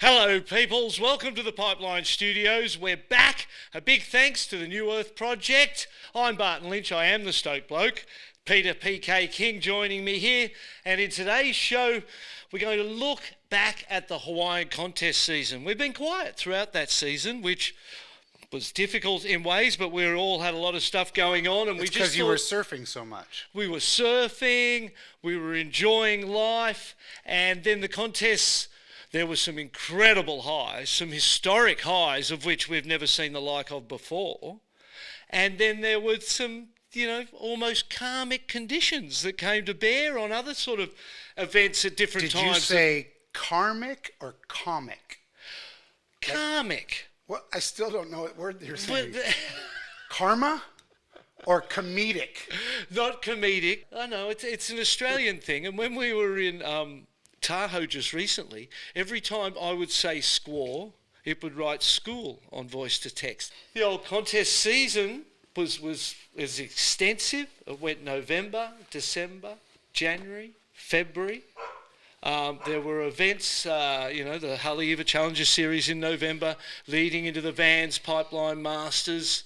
Hello, peoples. Welcome to the Pipeline Studios. We're back. A big thanks to the New Earth Project. I'm Barton Lynch. I am the Stoked Bloke. Peter PK King joining me here. And in today's show, we're going to look back at the Hawaiian contest season. We've been quiet throughout that season, which was difficult in ways, but we all had a lot of stuff going on. And It's because you were surfing so much. We were surfing, we were enjoying life, and then the contests. There were some incredible highs, some historic highs of which we've never seen the like of before. And then there were some, almost karmic conditions that came to bear on other sort of events at different times. Did you say karmic or comic? Karmic. Well, I still don't know what word you're saying. Karma or comedic? Not comedic. I know, it's an Australian thing. And when we were in Tahoe just recently, every time I would say squaw, it would write school on voice to text. The old contest season was extensive. It went November, December, January, February. There were events, the Haleiwa Challenger Series in November, leading into the Vans Pipeline Masters,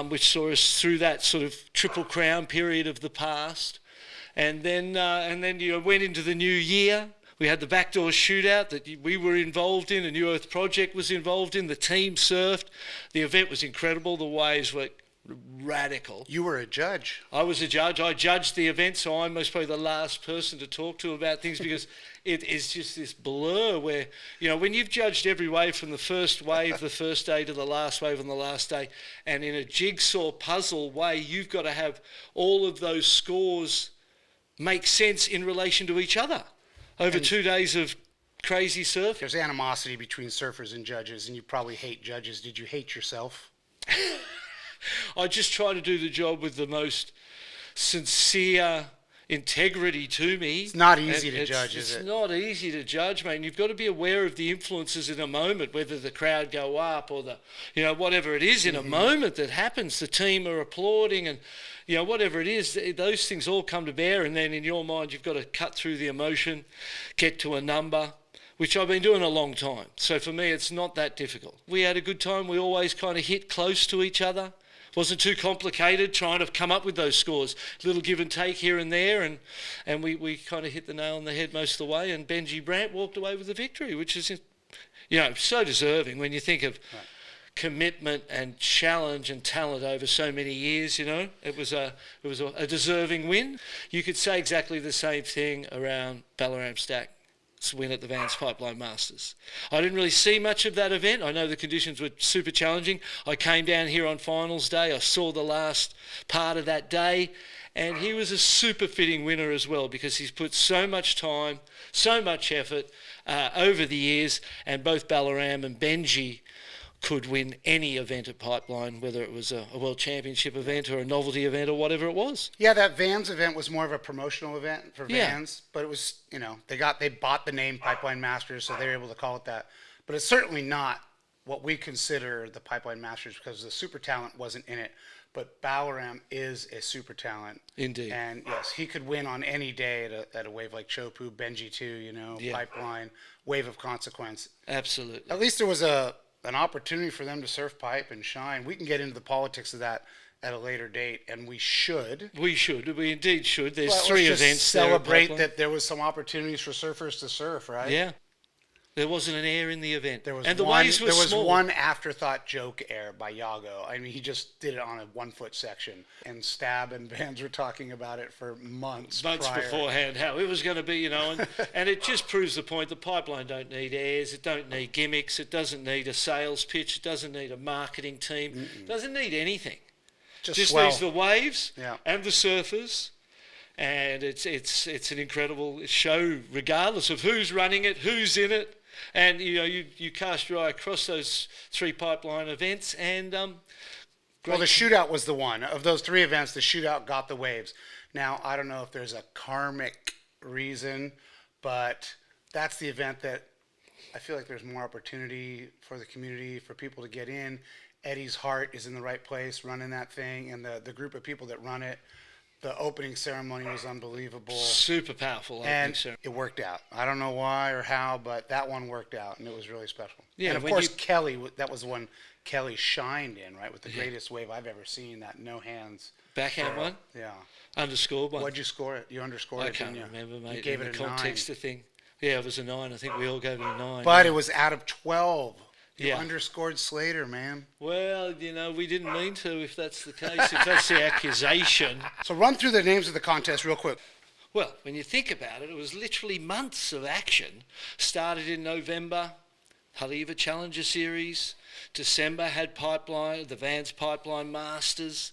which saw us through that sort of Triple Crown period of the past. And then went into the new year. We had the backdoor shootout that we were involved in, a New Earth Project was involved in, the team surfed. The event was incredible, the waves were radical. You were a judge. I was a judge. I judged the event, so I'm most probably the last person to talk to about things because it is just this blur where, when you've judged every wave from the first wave, the first day, to the last wave on the last day, and in a jigsaw puzzle way, you've got to have all of those scores make sense in relation to each other. Over 2 days of crazy surf. There's animosity between surfers and judges, and you probably hate judges. Did you hate yourself? I just try to do the job with the most sincere integrity to me. It's not easy to judge, is it? It's not easy to judge, mate. You've got to be aware of the influences in a moment, whether the crowd go up or whatever it is in a moment that happens. The team are applauding and, whatever it is, those things all come to bear. And then in your mind, you've got to cut through the emotion, get to a number, which I've been doing a long time. So for me, it's not that difficult. We had a good time. We always kind of hit close to each other. Wasn't too complicated trying to come up with those scores. Little give and take here and there, and we kind of hit the nail on the head most of the way. And Benji Brandt walked away with the victory, which is, so deserving when you think of commitment and challenge and talent over so many years. It was a deserving win. You could say exactly the same thing around Ballaram Stack. Win at the Vans Pipeline Masters. I didn't really see much of that event. I know the conditions were super challenging. I came down here on finals day. I saw the last part of that day, and he was a super fitting winner as well because he's put so much time, so much effort over the years, and both Ballaram and Benji could win any event at Pipeline, whether it was a World Championship event or a novelty event or whatever it was. Yeah, that Vans event was more of a promotional event for Vans, but it was, they bought the name Pipeline Masters, so they were able to call it that. But it's certainly not what we consider the Pipeline Masters because the super talent wasn't in it. But Ballaram is a super talent. Indeed. And yes, he could win on any day at a wave like Chopu, Benji too, Pipeline, wave of consequence. Absolutely. At least there was an opportunity for them to surf pipe and shine. We can get into the politics of that at a later date, and we should. We indeed should. There's Well, three let's events just there at celebrate Pipeline. that there was some opportunities for surfers to surf, right? Yeah. There wasn't an air in the event. There was and the one, waves were there was small. one afterthought joke air by Yago. I mean, he just did it on a 1 foot section, and Stab and Vans were talking about it for months prior. Beforehand, how it was going to be, and it just proves the point. The Pipeline don't need airs, it don't need gimmicks, it doesn't need a sales pitch, it doesn't need a marketing team, it doesn't need anything. Just needs the waves and the surfers, and it's an incredible show, regardless of who's running it, who's in it. And you cast your eye across those three Pipeline events, and well, the shootout was the one of those three events. The shootout got the waves. Now I don't know if there's a karmic reason, but that's the event that I feel like there's more opportunity for the community, for people to get in. Eddie's heart is in the right place running that thing, and the group of people that run it The opening ceremony was unbelievable. Super powerful opening And ceremony. it worked out. I don't know why or how, but that one worked out, and it was really special. Yeah, and of when course, you- Kelly, that was the one Kelly shined in, right, with the greatest wave I've ever seen, that no hands. Backhand one? Yeah. Underscored one? What'd you score it? You underscored I it, can't didn't you? remember, mate. You gave in it the a context 9. of thing. Yeah, it was a 9. I think we all gave it a 9. But yeah. it was out of 12. You Yeah. underscored Slater, man. Well, we didn't mean to, if that's the case, if that's the accusation. So run through the names of the contest real quick. Well, when you think about it, it was literally months of action. Started in November, Haleiwa Challenger Series. December had the Vans Pipeline Masters.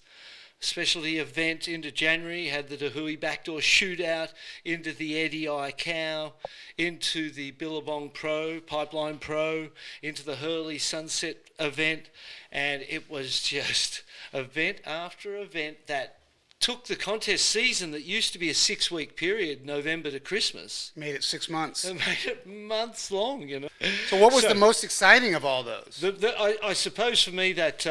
Specialty event into January, had the Dahui Backdoor Shootout, into the Eddie I Cow, into the Billabong Pro, Pipeline Pro, into the Hurley Sunset event, and it was just event after event that took the contest season that used to be a 6-week period, November to Christmas, Made it 6 months. and made it months long, So what was So- the most exciting of all those? I suppose for me that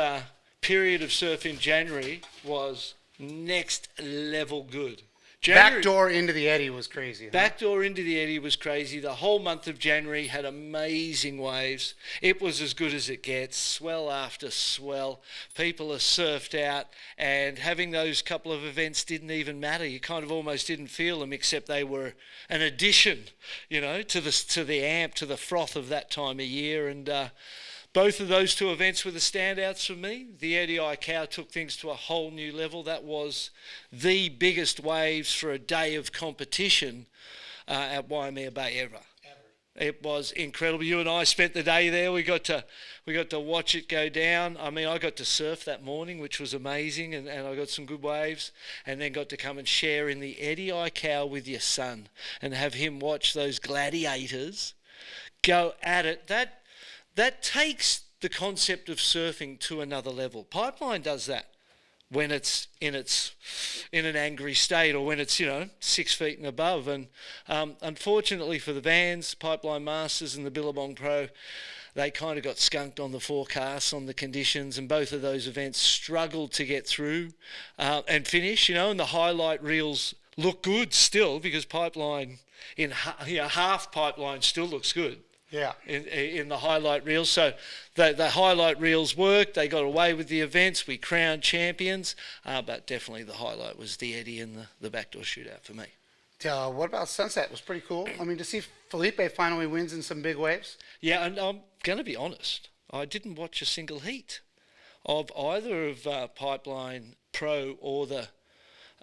period of surf in January was next level good. January, Backdoor into the Eddie was crazy. Huh? backdoor into the Eddie was crazy. The whole month of January had amazing waves. It was as good as it gets, swell after swell. People are surfed out, and having those couple of events didn't even matter. You kind of almost didn't feel them, except they were an addition, to the amp, to the froth of that time of year. And both of those two events were the standouts for me. The Eddie I Cow took things to a whole new level. That was the biggest waves for a day of competition at Waimea Bay ever. It was incredible. You and I spent the day there. We got to watch it go down. I mean, I got to surf that morning, which was amazing, and I got some good waves, and then got to come and share in the Eddie I Cow with your son and have him watch those gladiators go at it. That takes the concept of surfing to another level. Pipeline does that when it's in an angry state, or when it's 6 feet and above. And unfortunately for the Vans, Pipeline Masters and the Billabong Pro, they kind of got skunked on the forecasts, on the conditions, and both of those events struggled to get through and finish. And the highlight reels look good still, because Pipeline half Pipeline still looks good. Yeah. In the highlight reels. So the highlight reels worked. They got away with the events. We crowned champions. But definitely the highlight was the Eddie and the backdoor shootout for me. What about Sunset? It was pretty cool. I mean, to see Felipe finally wins in some big waves. Yeah, and I'm going to be honest. I didn't watch a single heat of either of Pipeline Pro or the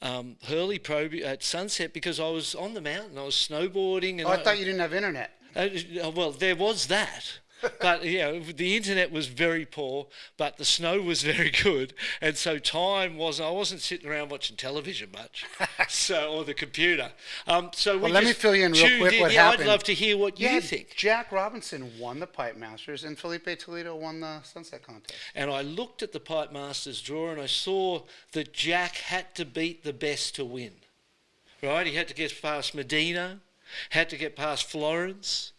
Hurley Pro at Sunset, because I was on the mountain. I was snowboarding. And I thought you didn't have internet. Well, there was that. But, the internet was very poor, but the snow was very good. And so I wasn't sitting around watching television much, or the computer. So let me fill you in real quick what happened. I'd love to hear what you think. Jack Robinson won the Pipe Masters, and Felipe Toledo won the Sunset Contest. And I looked at the Pipe Masters draw, and I saw that Jack had to beat the best to win. Right? He had to get past Medina, had to get past Florence,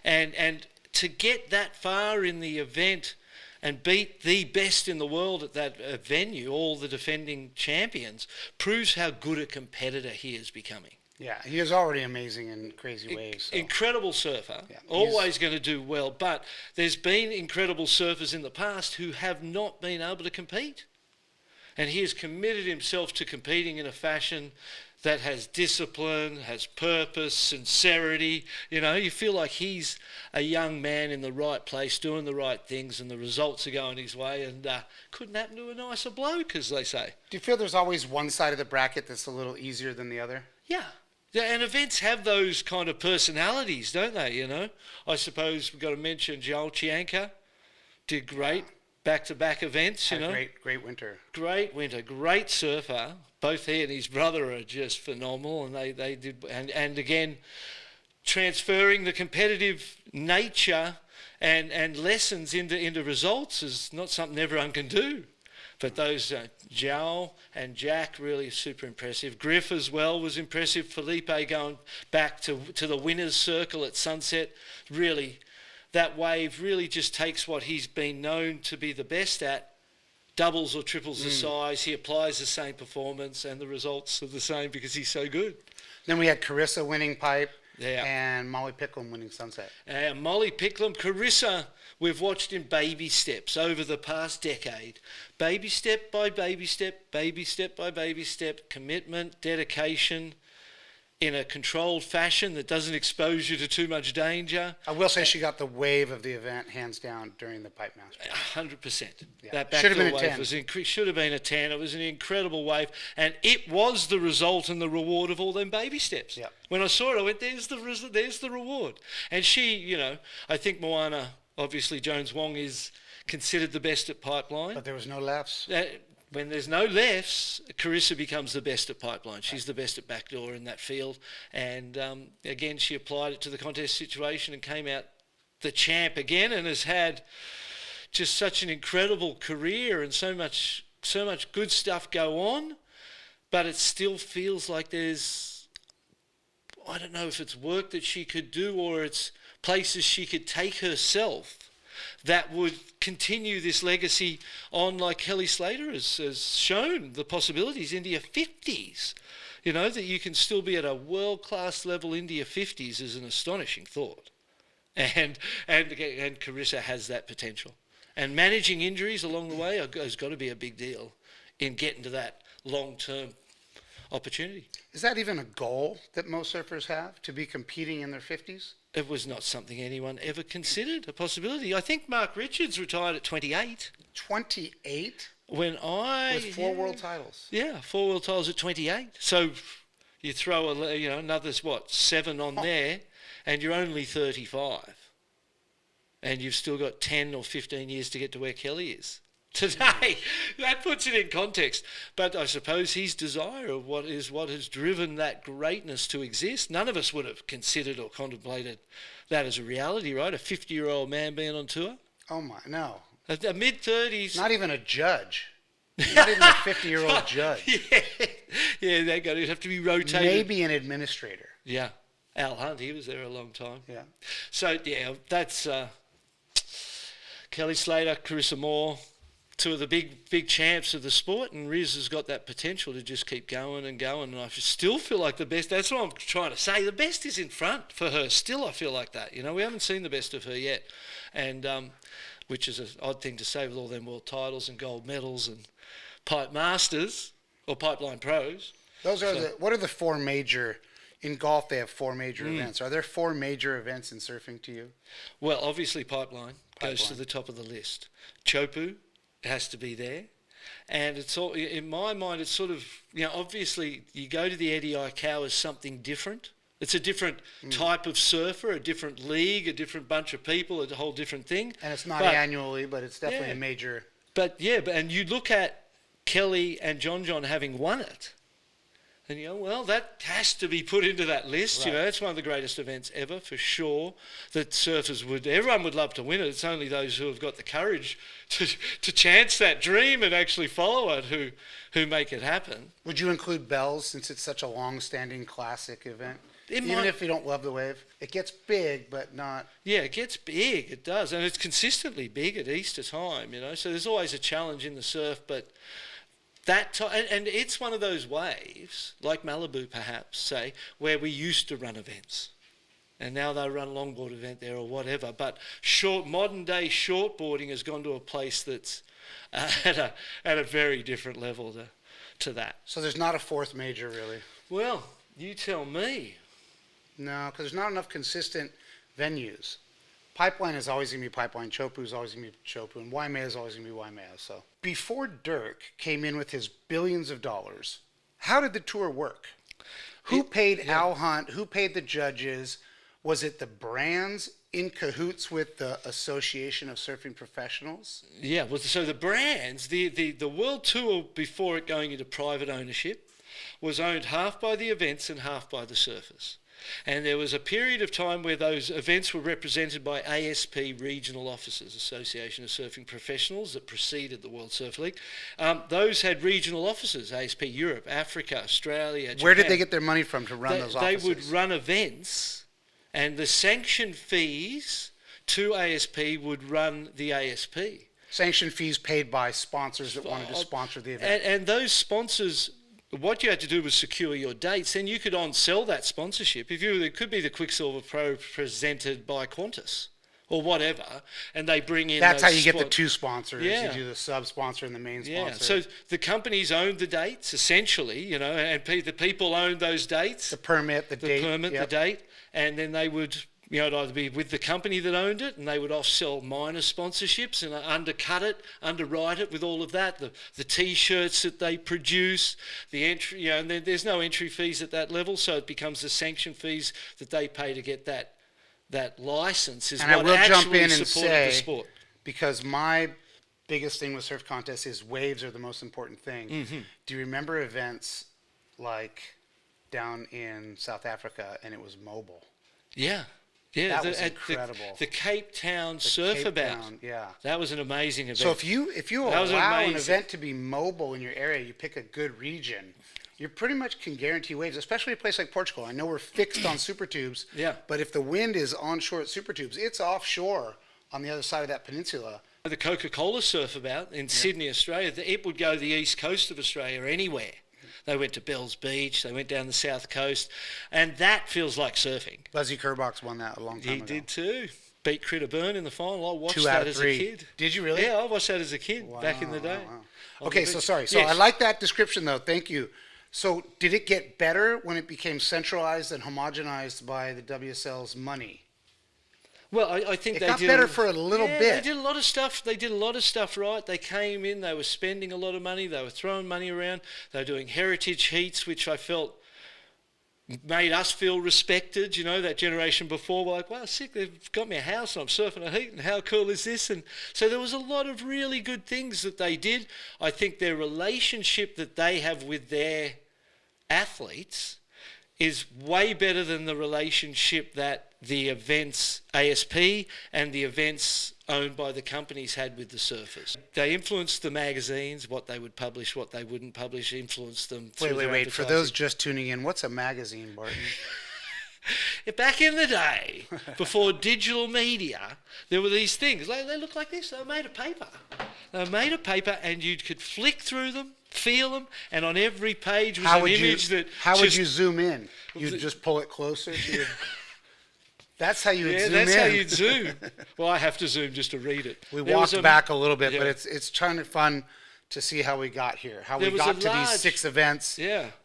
and to get that far in the event and beat the best in the world at that venue, all the defending champions, proves how good a competitor he is becoming. Yeah, he is already amazing in crazy waves. So. Incredible surfer, Yeah, always going to do well, but there's been incredible surfers in the past who have not been able to compete. And he has committed himself to competing in a fashion that has discipline, has purpose, sincerity. You feel like he's a young man in the right place, doing the right things, and the results are going his way, and couldn't happen to a nicer bloke, as they say. Do you feel there's always one side of the bracket that's a little easier than the other? Yeah. Yeah, and events have those kind of personalities, don't they, I suppose we've got to mention Joel Chianca, did great. Back-to-back events, Great winter. Great winter, great surfer. Both he and his brother are just phenomenal, and they did. And again, transferring the competitive nature and lessons into results is not something everyone can do. But those Joel and Jack really super impressive. Griff as well was impressive. Felipe going back to the winner's circle at Sunset, really. That wave really just takes what he's been known to be the best at doubles or triples the size. He applies the same performance, and the results are the same because he's so good. Then we had Carissa winning pipe. Yeah. And Molly Picklum winning sunset. Molly Picklum, Carissa, we've watched in baby steps over the past decade. Baby step by baby step, baby step by baby step, commitment, dedication, in a controlled fashion that doesn't expose you to too much danger. I will say she got the wave of the event hands down during the Pipe Masters. 100%. Yeah. That Should have been backdoor a wave 10. should have been a 10. It was an incredible wave, and it was the result and the reward of all them baby steps. Yeah. When I saw it, I went, there's the reward. And she, you know, I think Moana, obviously Jones Wong is considered the best at pipeline. But there was no lefts. When there's no lefts, Carissa becomes the best at pipeline. She's the best at backdoor in that field. And again, she applied it to the contest situation and came out the champ again, and has had just such an incredible career and so much good stuff go on. But it still feels like there's, I don't know if it's work that she could do or it's places she could take herself that would continue this legacy on, like Kelly Slater has shown the possibilities into your 50s. You know, that you can still be at a world-class level into your 50s is an astonishing thought. And Carissa has that potential. And managing injuries along the way has got to be a big deal in getting to that long-term opportunity. Is that even a goal that most surfers have, to be competing in their 50s? It was not something anyone ever considered a possibility. I think Mark Richards retired at 28. 28? When I... With 4 world titles. Yeah, 4 world titles at 28. So you throw another, 7 on there, and you're only 35. And you've still got 10 or 15 years to get to where Kelly is today. That puts it in context. But I suppose his desire of what has driven that greatness to exist. None of us would have considered or contemplated that as a reality, right? A 50-year-old man being on tour. Oh my, no. A mid-30s. Not even a judge. Not even a 50-year-old judge. Yeah, they'd have to be rotated. Maybe an administrator. Yeah. Al Hunt, he was there a long time. Yeah. So, yeah, that's Kelly Slater, Carissa Moore, 2 of the big champs of the sport, and Riz has got that potential to just keep going and going, and I still feel like the best, that's what I'm trying to say, the best is in front for her. Still I feel like that. You know, we haven't seen the best of her yet, and which is an odd thing to say with all them world titles and gold medals and pipe masters or pipeline pros. Those are what are the 4 major, in golf they have 4 major events. Are there 4 major events in surfing to you? Well, obviously pipeline goes to the top of the list. Chopu has to be there. And it's all, in my mind, it's sort of, obviously you go to the Eddie Aikau as something different. It's a different type of surfer, a different league, a different bunch of people, a whole different thing. And it's not annually, but it's definitely a major. And you look at Kelly and John having won it, and that has to be put into that list. Right. It's one of the greatest events ever, for sure, that surfers everyone would love to win it. It's only those who have got the courage to chance that dream and actually follow it who make it happen. Would you include Bells, since it's such a long-standing classic event? Even if you don't love the wave, it gets big, but not... Yeah, it gets big, it does, and it's consistently big at Easter time, so there's always a challenge in the surf, but that and it's one of those waves, like Malibu perhaps, say, where we used to run events, and now they run a longboard event there or whatever, but modern day shortboarding has gone to a place that's at a very different level to that. So there's not a 4th major, really? Well, you tell me. No, because there's not enough consistent venues. Pipeline is always going to be Pipeline, Chopu is always going to be Chopu, and Waimea is always going to be Waimea. So before Dirk came in with his billions of dollars, how did the tour work? Who paid Al Hunt? Who paid the judges? Was it the brands in cahoots with the Association of Surfing Professionals? Yeah, well, so the brands, the World Tour before it going into private ownership was owned half by the events and half by the surfers. And there was a period of time where those events were represented by ASP regional offices, Association of Surfing Professionals, that preceded the World Surf League. Those had regional offices, ASP Europe, Africa, Australia, Japan. Where did they get their money from to run those offices? They would run events, and the sanction fees to ASP would run the ASP. Sanction fees paid by sponsors that wanted to sponsor the event. And those sponsors, what you had to do was secure your dates. Then you could on-sell that sponsorship. It could be the Quicksilver Pro presented by Qantas or whatever, and they bring in. That's how you get the two sponsors. Yeah. You do the sub-sponsor and the main sponsor. So the companies owned the dates, essentially, and the people owned those dates. The permit, the date. The date, and then they would, it'd either be with the company that owned it, and they would off-sell minor sponsorships and undercut it, underwrite it with all of that, the T-shirts that they produce, the entry, and then there's no entry fees at that level, so it becomes the sanction fees that they pay to get that license is and what I will actually jump in and supported say, the sport. Because my biggest thing with surf contests is waves are the most important thing. Mm-hmm. Do you remember events like down in South Africa and it was mobile? Yeah. That was incredible. The Cape Town Surfabout. Yeah. That was an amazing event. So if you allow an event to be mobile in your area, you pick a good region, you pretty much can guarantee waves, especially a place like Portugal. I know we're fixed on super tubes, but if the wind is onshore at super tubes, it's offshore on the other side of that peninsula. The Coca-Cola Surfabout in Sydney, Australia, it would go the east coast of Australia anywhere. They went to Bells Beach, they went down the south coast, and that feels like surfing. Leslie Kerbox won that a long time ago. He did too. Beat Critter Burn in the final. I watched 2 out that of as 3. a kid. Did you really? Yeah, I watched that as a kid back in the day. Wow. Okay, so sorry. So I like that description though. Thank you. So did it get better when it became centralized and homogenized by the WSL's money? Well, I think it got better for a little bit. They did a lot of stuff. They did a lot of stuff right. They came in. They were spending a lot of money. They were throwing money around. They were doing heritage heats, which I felt made us feel respected. That generation before were like, wow, sick. They've got me a house and I'm surfing a heat. And how cool is this? And so there was a lot of really good things that they did. I think their relationship that they have with their athletes is way better than the relationship that the events ASP and the events owned by the companies had with the surfers. They influenced the magazines, what they would publish, what they wouldn't publish, influenced them through their Wait. For those just tuning in, what's a magazine, Barton? Back in the day, before digital media, there were these things. They looked like this. They were made of paper. And you could flick through them, feel them, and on every page was an image that... How would you zoom in? You'd just pull it closer to your... That's how you would zoom in. Yeah, that's how you'd zoom. Well, I have to zoom just to read it. We walked back a little bit, but it's kind of fun to see how we got here. How we got to these 6 events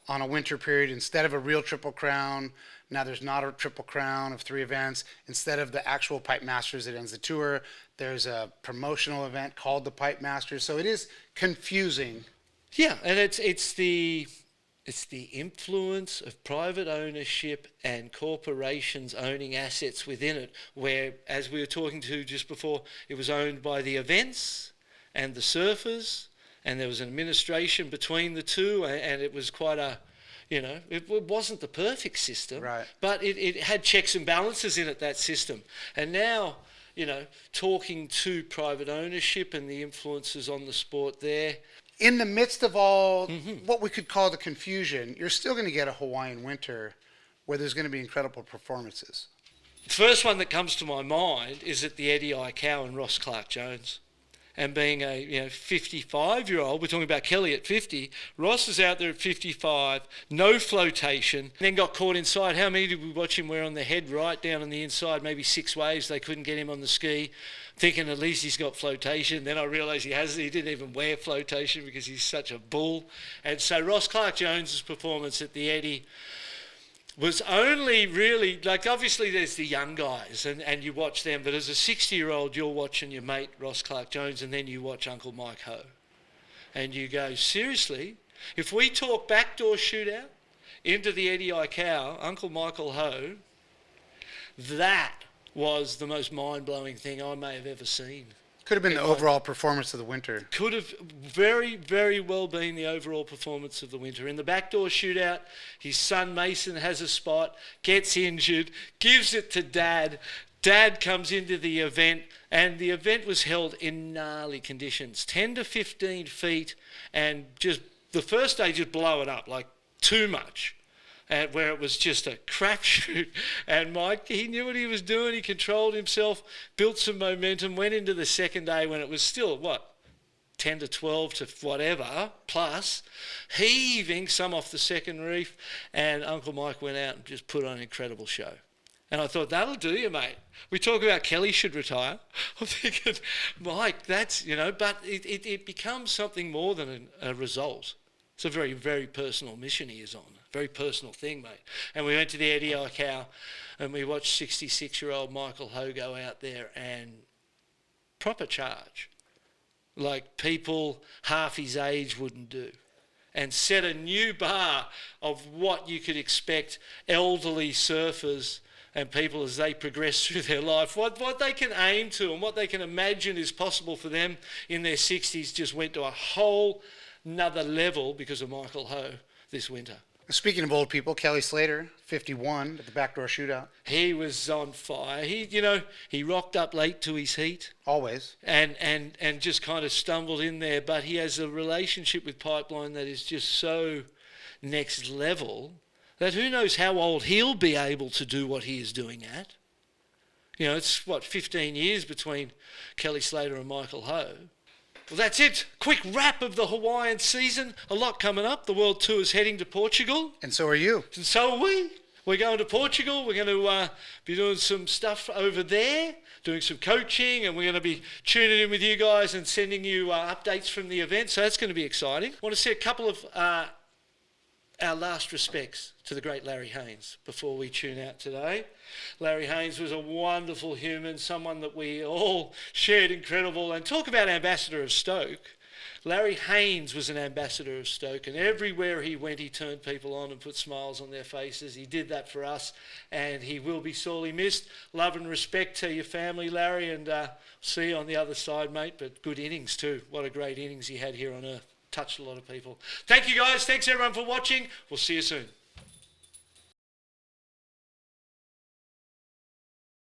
on a winter period instead of a real Triple Crown. Now there's not a Triple Crown of 3 events. Instead of the actual Pipe Masters that ends the tour, there's a promotional event called the Pipe Masters. So it is confusing. Yeah, and it's the influence of private ownership and corporations owning assets within it, where, as we were talking to just before, it was owned by the events and the surfers, and there was an administration between the two, and it was quite a... it wasn't the perfect system, right, but it had checks and balances in it, that system. And now, talking to private ownership and the influences on the sport there. In the midst of all what we could call the confusion, you're still going to get a Hawaiian Winter where there's going to be incredible performances. The first one that comes to my mind is at the Eddie Aikau and Ross Clark-Jones. And being a 55-year-old, we're talking about Kelly at 50, Ross is out there at 55, no flotation, then got caught inside. How many did we watch him wear on the head right down on the inside, maybe 6 waves, they couldn't get him on the ski, thinking at least he's got flotation. Then I realised he didn't even wear flotation because he's such a bull. And so Ross Clark-Jones's performance at the Eddie was only really, obviously there's the young guys and you watch them, but as a 60-year-old, you're watching your mate Ross Clark-Jones and then you watch Uncle Mike Ho. And you go, seriously? If we talk backdoor shootout into the Eddie Aikau, Uncle Michael Ho, that was the most mind-blowing thing I may have ever seen. Could have been the overall performance of the winter. Could have very, very well been the overall performance of the winter. In the backdoor shootout, his son Mason has a spot, gets injured, gives it to Dad. Dad comes into the event, and the event was held in gnarly conditions, 10 to 15 feet, and just the first day just blow it up, like too much. and where it was just a crapshoot. And Mike, he knew what he was doing. He controlled himself, built some momentum, went into the second day when it was still, 10 to 12 to whatever, plus, heaving some off the second reef, and Uncle Mike went out and just put on an incredible show. And I thought, that'll do you, mate. We talk about Kelly should retire. I'm thinking, Mike, that's, but it becomes something more than a result. It's a very, very personal mission he is on. Very personal thing, mate. And we went to the Eddie Cow and we watched 66-year-old Michael Ho go out there and proper charge, like people half his age wouldn't do, and set a new bar of what you could expect elderly surfers and people as they progress through their life, what they can aim to and what they can imagine is possible for them in their 60s just went to a whole another level because of Michael Ho this winter. Speaking of old people, Kelly Slater, 51, at the backdoor shootout. He was on fire. He rocked up late to his heat. Always. And just kind of stumbled in there. But he has a relationship with Pipeline that is just so next level that who knows how old he'll be able to do what he is doing at. It's 15 years between Kelly Slater and Michael Ho. Well, that's it. Quick wrap of the Hawaiian season. A lot coming up. The World Tour is heading to Portugal. And so are you. And so are we. We're going to Portugal. We're going to be doing some stuff over there, doing some coaching, and we're going to be tuning in with you guys and sending you updates from the event. So that's going to be exciting. I want to say a couple of our last respects to the great Larry Haynes before we tune out today. Larry Haynes was a wonderful human, someone that we all shared incredible. And talk about ambassador of Stoke. Larry Haynes was an ambassador of Stoke, and everywhere he went, he turned people on and put smiles on their faces. He did that for us, and he will be sorely missed. Love and respect to your family, Larry, and see you on the other side, mate. But good innings too. What a great innings he had here on Earth. Touched a lot of people. Thank you, guys. Thanks, everyone, for watching. We'll see you soon.